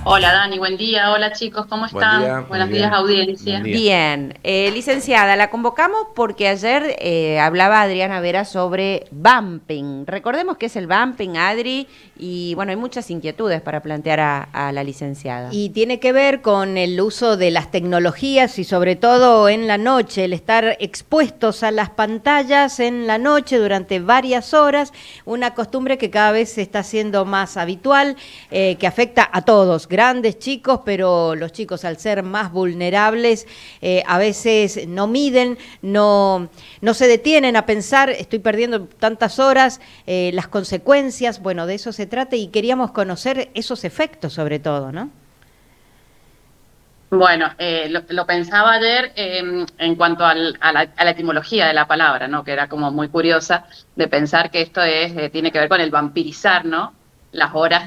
Hola Dani, buen día. Hola chicos, ¿cómo Buen están? día, muy Buenos días, bien. Buen audiencia. día. Bien, licenciada, la convocamos porque ayer hablaba Adriana Vera sobre bumping. Recordemos qué es el bumping, Adri, y bueno, hay muchas inquietudes para plantear a la licenciada. Y tiene que ver con el uso de las tecnologías y sobre todo en la noche, el estar expuestos a las pantallas en la noche durante varias horas, una costumbre que cada vez se está haciendo más habitual, que afecta a todos, grandes, chicos, pero los chicos al ser más vulnerables a veces no miden, no se detienen a pensar, estoy perdiendo tantas horas, las consecuencias, bueno, de eso se trata y queríamos conocer esos efectos sobre todo, ¿no? Bueno, lo pensaba ayer en cuanto a la etimología de la palabra, ¿no? Que era como muy curiosa de pensar que esto tiene que ver con el vampirizar, ¿no? Las horas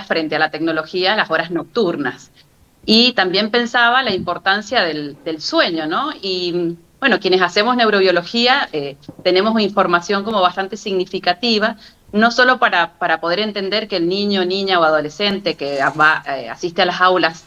frente a la tecnología, las horas nocturnas. Y también pensaba la importancia del sueño, ¿no? Y bueno, quienes hacemos neurobiología tenemos información como bastante significativa, no solo para poder entender que el niño, niña o adolescente que asiste a las aulas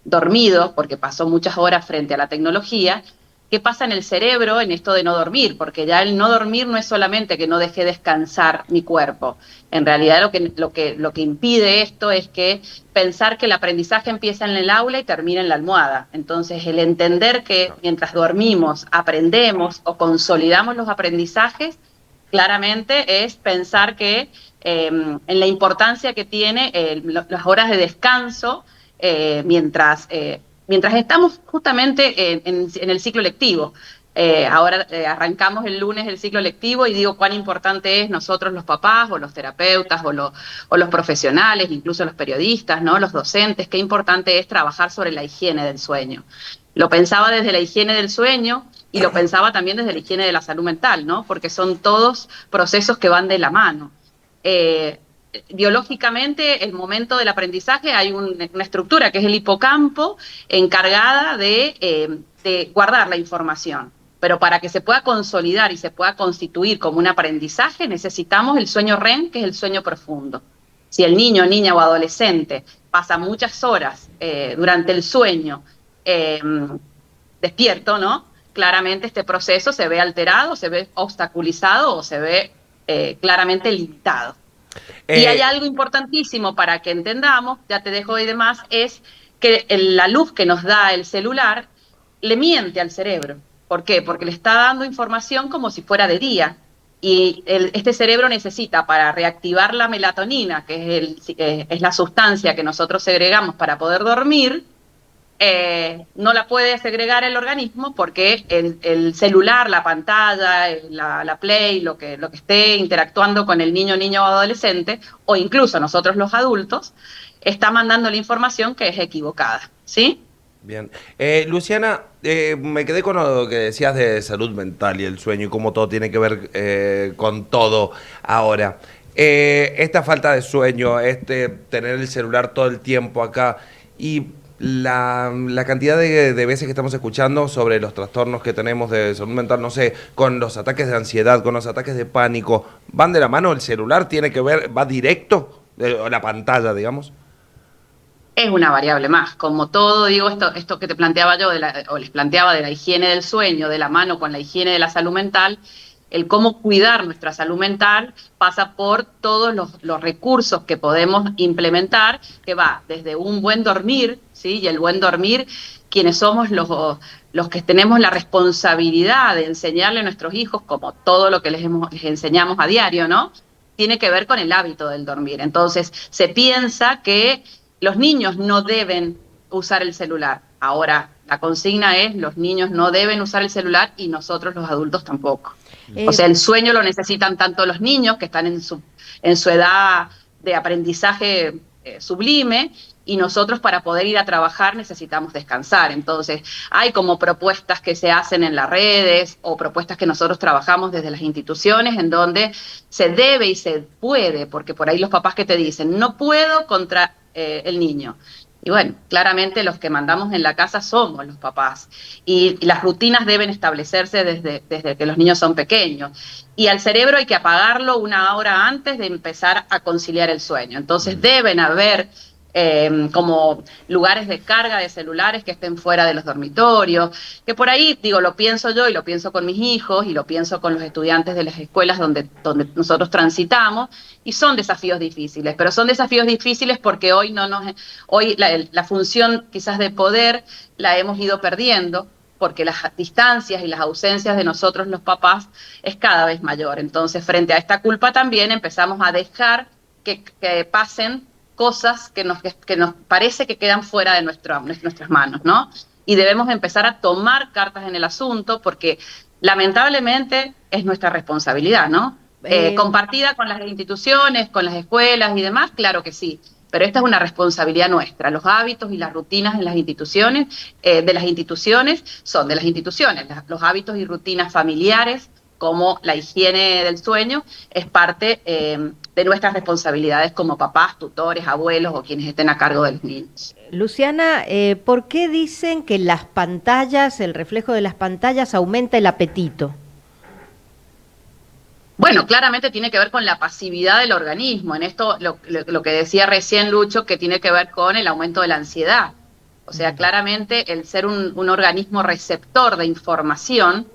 dormido, porque pasó muchas horas frente a la tecnología, qué pasa en el cerebro en esto de no dormir, porque ya el no dormir no es solamente que no deje descansar mi cuerpo. En realidad lo que impide esto es que pensar que el aprendizaje empieza en el aula y termina en la almohada. Entonces, el entender que mientras dormimos aprendemos o consolidamos los aprendizajes, claramente es pensar que en la importancia que tiene las horas de descanso mientras estamos justamente en el ciclo lectivo. Ahora arrancamos el lunes el ciclo lectivo y digo cuán importante es nosotros los papás o los terapeutas o los profesionales, incluso los periodistas, ¿no? Los docentes, qué importante es trabajar sobre la higiene del sueño. Lo pensaba desde la higiene del sueño y lo pensaba también desde la higiene de la salud mental, ¿no? Porque son todos procesos que van de la mano. Eh, Biológicamente, el momento del aprendizaje hay una estructura que es el hipocampo encargada de guardar la información. Pero para que se pueda consolidar y se pueda constituir como un aprendizaje, necesitamos el sueño REM, que es el sueño profundo. Si el niño, niña o adolescente pasa muchas horas durante el sueño eh, despierto, ¿no? Claramente este proceso se ve alterado, se ve obstaculizado o se ve claramente limitado. Y hay Eh, algo importantísimo para que entendamos, ya te dejo hoy de más, es que la luz que nos da el celular le miente al cerebro. ¿Por qué? Porque le está dando información como si fuera de día. Y este cerebro necesita para reactivar la melatonina, que es la sustancia que nosotros segregamos para poder dormir, no la puede segregar el organismo porque el celular, la pantalla, la Play, lo que esté interactuando con el niño, niña o adolescente, o incluso nosotros los adultos, está mandando la información que es equivocada, ¿sí? Bien. Luciana, me quedé con lo que decías de salud mental y el sueño y cómo todo tiene que ver con todo ahora. Esta falta de sueño, tener el celular todo el tiempo acá y la cantidad de veces que estamos escuchando sobre los trastornos que tenemos de salud mental, no sé, con los ataques de ansiedad, con los ataques de pánico, ¿van de la mano? ¿El celular tiene que ver, va directo? La pantalla, digamos. Es una variable más. Como todo, digo, esto que te planteaba yo, o les planteaba de la higiene del sueño, de la mano con la higiene de la salud mental, el cómo cuidar nuestra salud mental pasa por todos los recursos que podemos implementar, que va desde un buen dormir, ¿sí? Y el buen dormir, quienes somos los que tenemos la responsabilidad de enseñarle a nuestros hijos, como todo lo que les enseñamos a diario, ¿no? Tiene que ver con el hábito del dormir. Entonces, se piensa que los niños no deben usar el celular. Ahora, la consigna es, los niños no deben usar el celular y nosotros los adultos tampoco. O Eh, sea, el sueño lo necesitan tanto los niños que están en su edad de aprendizaje sublime, y nosotros para poder ir a trabajar necesitamos descansar. Entonces, hay como propuestas que se hacen en las redes o propuestas que nosotros trabajamos desde las instituciones en donde se debe y se puede, porque por ahí los papás que te dicen, no puedo contra el niño. Y bueno, claramente los que mandamos en la casa somos los papás. Y las rutinas deben establecerse desde que los niños son pequeños. Y al cerebro hay que apagarlo una hora antes de empezar a conciliar el sueño. Entonces deben haber como lugares de carga de celulares que estén fuera de los dormitorios, que por ahí, digo, lo pienso yo y lo pienso con mis hijos y lo pienso con los estudiantes de las escuelas donde nosotros transitamos, y son desafíos difíciles, pero son desafíos difíciles porque hoy la función quizás de poder la hemos ido perdiendo, porque las distancias y las ausencias de nosotros los papás es cada vez mayor. Entonces, frente a esta culpa también empezamos a dejar que pasen cosas que nos parece que quedan fuera de nuestras manos, ¿no? Y debemos empezar a tomar cartas en el asunto porque lamentablemente es nuestra responsabilidad, ¿no? Compartida con las instituciones, con las escuelas y demás, claro que sí, pero esta es una responsabilidad nuestra. Los hábitos y las rutinas en las instituciones, de las instituciones, son de las instituciones. Los hábitos y rutinas familiares, como la higiene del sueño, es parte de nuestras responsabilidades como papás, tutores, abuelos o quienes estén a cargo de los niños. Luciana, ¿por qué dicen que las pantallas, el reflejo de las pantallas aumenta el apetito? Bueno, claramente tiene que ver con la pasividad del organismo. En esto lo que decía recién Lucho, que tiene que ver con el aumento de la ansiedad. O sea, claramente el ser un organismo receptor de información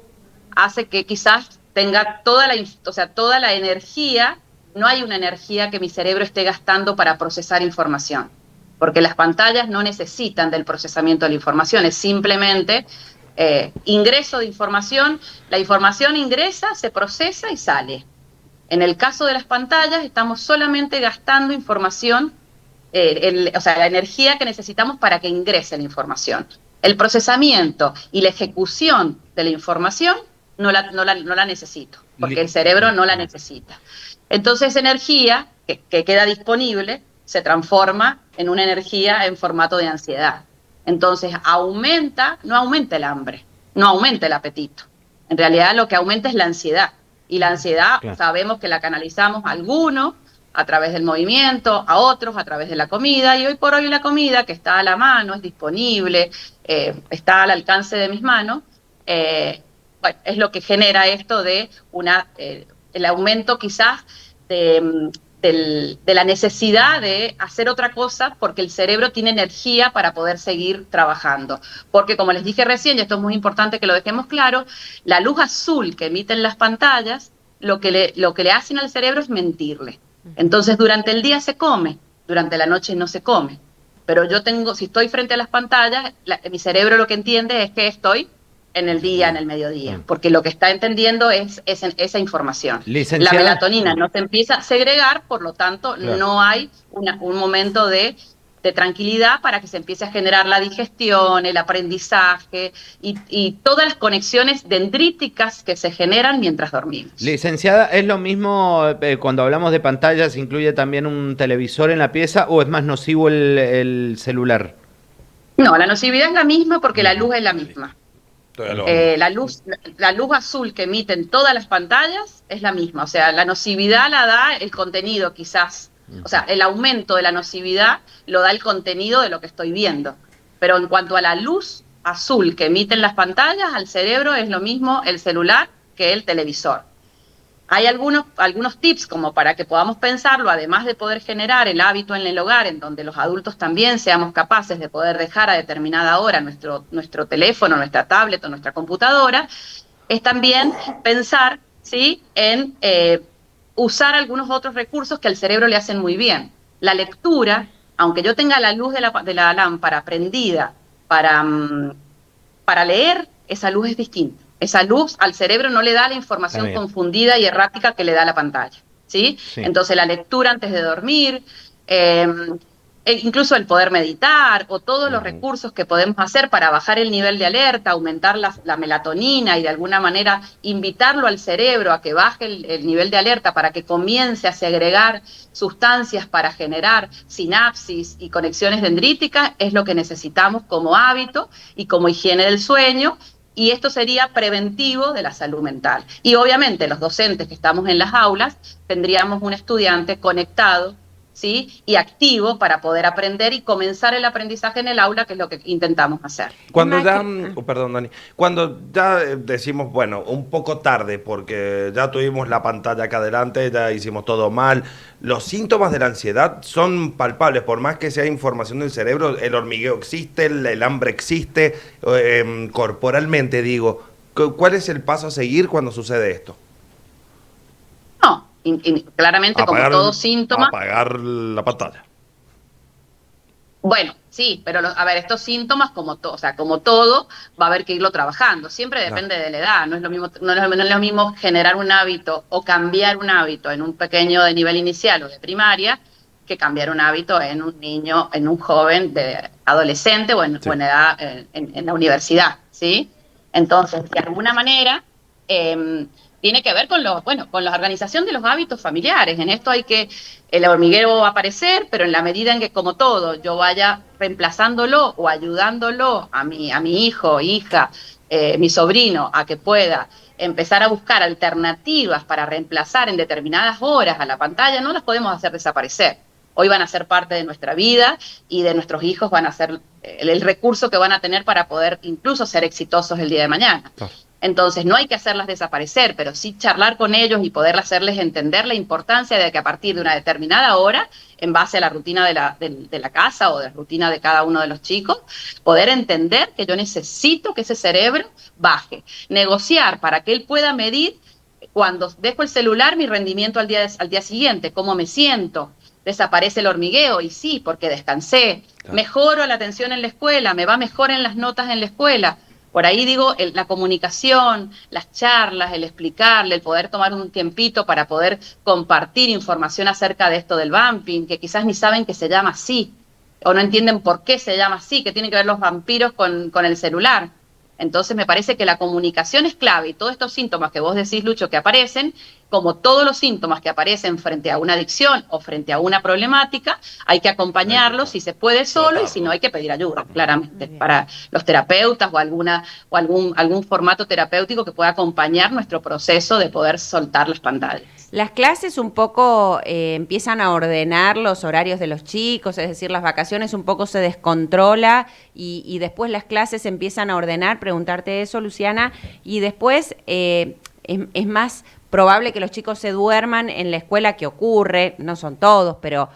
hace que quizás tenga toda la energía. No hay una energía que mi cerebro esté gastando para procesar información, porque las pantallas no necesitan del procesamiento de la información, es simplemente ingreso de información. La información ingresa, se procesa y sale. En el caso de las pantallas estamos solamente gastando información, la energía que necesitamos para que ingrese la información. El procesamiento y la ejecución de la información no la necesito, porque el cerebro no la necesita. Entonces, energía que queda disponible se transforma en una energía en formato de ansiedad. Entonces, no aumenta el hambre, no aumenta el apetito. En realidad, lo que aumenta es la ansiedad. Y la ansiedad, claro, sabemos que la canalizamos a algunos a través del movimiento, a otros a través de la comida. Y hoy por hoy la comida, que está a la mano, es disponible, está al alcance de mis manos, es lo que genera esto de el aumento quizás de la necesidad de hacer otra cosa, porque el cerebro tiene energía para poder seguir trabajando. Porque, como les dije recién, y esto es muy importante que lo dejemos claro, la luz azul que emiten las pantallas, lo que le hacen al cerebro es mentirle. Entonces, durante el día se come, durante la noche no se come. Pero si estoy frente a las pantallas, mi cerebro lo que entiende es que estoy en el día, en el mediodía, porque lo que está entendiendo es esa información. Licenciada. La melatonina no se empieza a segregar, por lo tanto, claro, no hay un momento de tranquilidad para que se empiece a generar la digestión, el aprendizaje y todas las conexiones dendríticas que se generan mientras dormimos. Licenciada, ¿es lo mismo cuando hablamos de pantallas, incluye también un televisor en la pieza o es más nocivo el celular? No, la nocividad es la misma porque la luz es la misma. La luz azul que emiten todas las pantallas es la misma, o sea, la nocividad la da el contenido quizás, o sea, el aumento de la nocividad lo da el contenido de lo que estoy viendo, pero en cuanto a la luz azul que emiten las pantallas, al cerebro es lo mismo el celular que el televisor. Hay algunos tips como para que podamos pensarlo, además de poder generar el hábito en el hogar, en donde los adultos también seamos capaces de poder dejar a determinada hora nuestro teléfono, nuestra tablet o nuestra computadora, es también pensar, ¿sí?, en usar algunos otros recursos que al cerebro le hacen muy bien. La lectura, aunque yo tenga la luz de la lámpara prendida para leer, esa luz es distinta. Esa luz al cerebro no le da la información confundida y errática que le da la pantalla, ¿sí? Sí. Entonces la lectura antes de dormir, incluso el poder meditar o todos los recursos que podemos hacer para bajar el nivel de alerta, aumentar la melatonina y de alguna manera invitarlo al cerebro a que baje el nivel de alerta para que comience a segregar sustancias para generar sinapsis y conexiones dendríticas, es lo que necesitamos como hábito y como higiene del sueño. Y esto sería preventivo de la salud mental. Y obviamente los docentes que estamos en las aulas tendríamos un estudiante conectado, ¿sí? Y activo para poder aprender y comenzar el aprendizaje en el aula, que es lo que intentamos hacer. Cuando ya, perdón, Dani, cuando ya decimos, bueno, un poco tarde, porque ya tuvimos la pantalla acá adelante, ya hicimos todo mal, los síntomas de la ansiedad son palpables, por más que sea información del cerebro, el hormigueo existe, el hambre existe, corporalmente digo, ¿cuál es el paso a seguir cuando sucede esto? No, claramente como todo síntoma. Apagar la pantalla. Bueno, sí, pero a ver, estos síntomas como todo va a haber que irlo trabajando. Siempre depende de la edad. No es lo mismo, no es lo mismo generar un hábito o cambiar un hábito en un pequeño de nivel inicial o de primaria que cambiar un hábito en un niño, en un joven de adolescente o en edad en la universidad, ¿sí? Entonces, de alguna manera tiene que ver con con la organización de los hábitos familiares. En esto el hormiguero va a aparecer, pero en la medida en que, como todo, yo vaya reemplazándolo o ayudándolo a mi hijo, hija, mi sobrino, a que pueda empezar a buscar alternativas para reemplazar en determinadas horas a la pantalla, no las podemos hacer desaparecer. Hoy van a ser parte de nuestra vida y de nuestros hijos van a ser el recurso que van a tener para poder incluso ser exitosos el día de mañana. Claro. Entonces no hay que hacerlas desaparecer, pero sí charlar con ellos y poder hacerles entender la importancia de que a partir de una determinada hora, en base a la rutina de la casa o de la rutina de cada uno de los chicos, poder entender que yo necesito que ese cerebro baje. Negociar para que él pueda medir cuando dejo el celular mi rendimiento al día siguiente, cómo me siento. Desaparece el hormigueo, y sí, porque descansé. Claro. Mejoro la atención en la escuela, me va mejor en las notas en la escuela. Por ahí digo, la comunicación, las charlas, el explicarle, el poder tomar un tiempito para poder compartir información acerca de esto del vamping, que quizás ni saben que se llama así, o no entienden por qué se llama así, que tienen que ver los vampiros con el celular. Entonces me parece que la comunicación es clave y todos estos síntomas que vos decís, Lucho, que aparecen, como todos los síntomas que aparecen frente a una adicción o frente a una problemática, hay que acompañarlos si se puede solo y si no hay que pedir ayuda, claramente, para los terapeutas o algún formato terapéutico que pueda acompañar nuestro proceso de poder soltar las pantallas. Las clases un poco empiezan a ordenar los horarios de los chicos, es decir, las vacaciones un poco se descontrola y después las clases empiezan a ordenar, preguntarte eso, Luciana, y después es más probable que los chicos se duerman en la escuela, que ocurre, no son todos, pero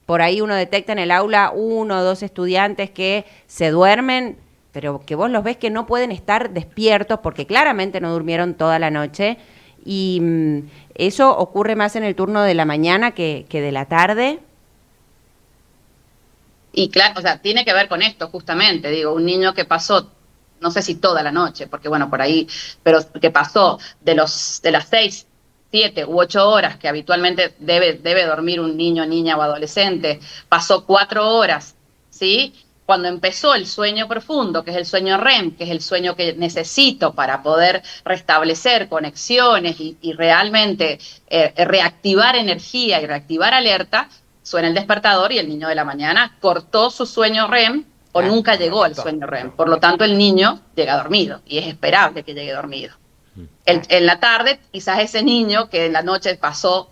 por ahí uno detecta en el aula 1 o 2 estudiantes que se duermen, pero que vos los ves que no pueden estar despiertos porque claramente no durmieron toda la noche. Y eso ocurre más en el turno de la mañana que de la tarde. Y claro, o sea, tiene que ver con esto justamente, digo, un niño que pasó, no sé si toda la noche, porque bueno, por ahí, pero que pasó de las 6, 7 u 8 horas que habitualmente debe dormir un niño, niña o adolescente, pasó 4 horas, ¿sí? Cuando empezó el sueño profundo, que es el sueño REM, que es el sueño que necesito para poder restablecer conexiones y realmente reactivar energía y reactivar alerta, suena el despertador y el niño de la mañana cortó su sueño REM o nunca llegó al sueño REM. Por lo tanto, el niño llega dormido y es esperable que llegue dormido. En la tarde, quizás ese niño que en la noche pasó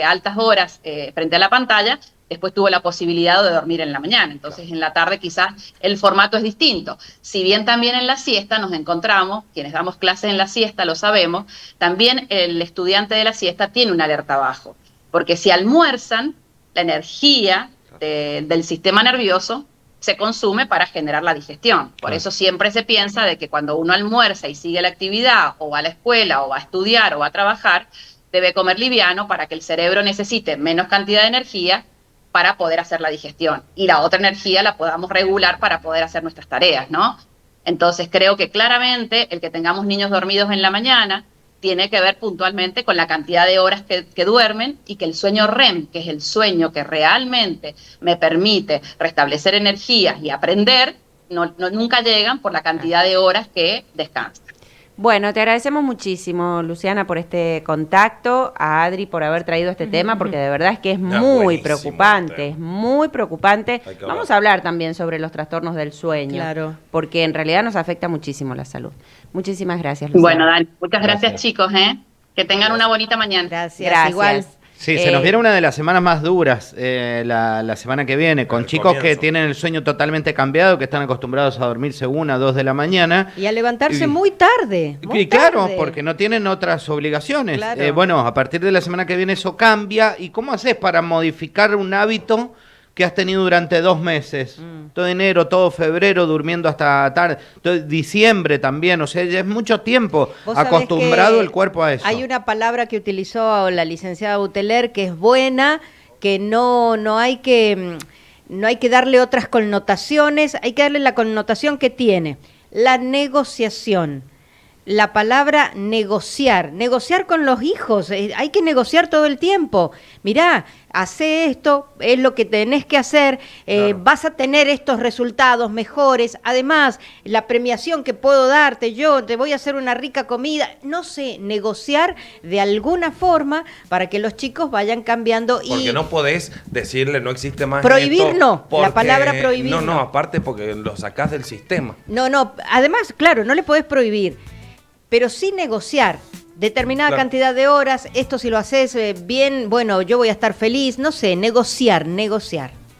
altas horas frente a la pantalla, después tuvo la posibilidad de dormir en la mañana. Entonces, en la tarde quizás el formato es distinto. Si bien también en la siesta nos encontramos, quienes damos clases en la siesta lo sabemos, también el estudiante de la siesta tiene una alerta bajo. Porque si almuerzan, la energía del sistema nervioso se consume para generar la digestión. Por eso siempre se piensa de que cuando uno almuerza y sigue la actividad, o va a la escuela, o va a estudiar, o va a trabajar, debe comer liviano para que el cerebro necesite menos cantidad de energía para poder hacer la digestión. Y la otra energía la podamos regular para poder hacer nuestras tareas, ¿no? Entonces creo que claramente el que tengamos niños dormidos en la mañana tiene que ver puntualmente con la cantidad de horas que duermen y que el sueño REM, que es el sueño que realmente me permite restablecer energías y aprender, nunca llegan por la cantidad de horas que descansan. Bueno, te agradecemos muchísimo, Luciana, por este contacto, a Adri por haber traído este tema, porque de verdad es que es muy preocupante, es muy preocupante. Vamos a hablar también sobre los trastornos del sueño, porque en realidad nos afecta muchísimo la salud. Muchísimas gracias, Luciana. Bueno, Dani, muchas gracias chicos, que tengan una bonita mañana. Gracias. Igual. Sí, se nos viene una de las semanas más duras la semana que viene, con chicos que tienen el sueño totalmente cambiado, que están acostumbrados a dormirse 1, 2 de la mañana. Y a levantarse muy tarde. Claro, porque no tienen otras obligaciones. Claro. Bueno, a partir de la semana que viene eso cambia. ¿Y cómo haces para modificar un hábito que has tenido durante 2 meses? Todo enero, todo febrero, durmiendo hasta tarde. Todo diciembre también, o sea, ya es mucho tiempo Vos sabés acostumbrado que el cuerpo a eso. Hay una palabra que utilizó la licenciada Buteler que es buena, que no hay que darle otras connotaciones, hay que darle la connotación que tiene. La negociación. La palabra negociar con los hijos, hay que negociar todo el tiempo. Mirá, hace esto, es lo que tenés que hacer, Claro. vas a tener estos resultados mejores, además, la premiación que puedo darte, yo te voy a hacer una rica comida, no sé, negociar de alguna forma para que los chicos vayan cambiando. Porque no podés decirle no existe más Prohibir esto, no, la porque- palabra prohibir No, no. aparte porque lo sacás del sistema. No, además, claro, no le podés prohibir, pero sí negociar determinada Claro. cantidad de horas, esto si lo haces bien, bueno, yo voy a estar feliz, no sé, negociar.